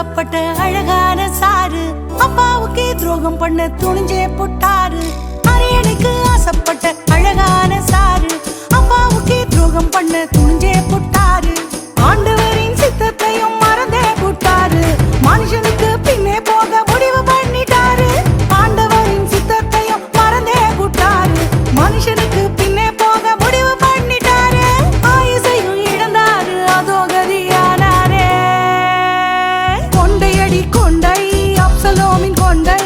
ஆசைப்பட்ட அழகான சாரு அப்பாவுக்கு துரோகம் பண்ண துணிஞ்சே புட்டாரு. அரியணைக்கு ஆசைப்பட்ட அழகான சாரு அப்பாவுக்கு துரோகம் பண்ண துணிஞ்சே புட்டாரு. ஆண்டவரின் சித்தத்தையும் மறந்தே புட்டாரு. மனுஷனுக்கு பின்னே போக முடிவு பண்ணிட்டாரு. ஆண்டவரின் சித்தத்தையும் மறந்தே புட்டாரு. மனுஷனுக்கு பின்னே போக முடிவு பண்ணிட்டாரு. ஆயுசையும் இழந்தாரு, அதோ கதியானாரே. கொண்டையடி கொண்டை, அப்சலோமின் கொண்டை,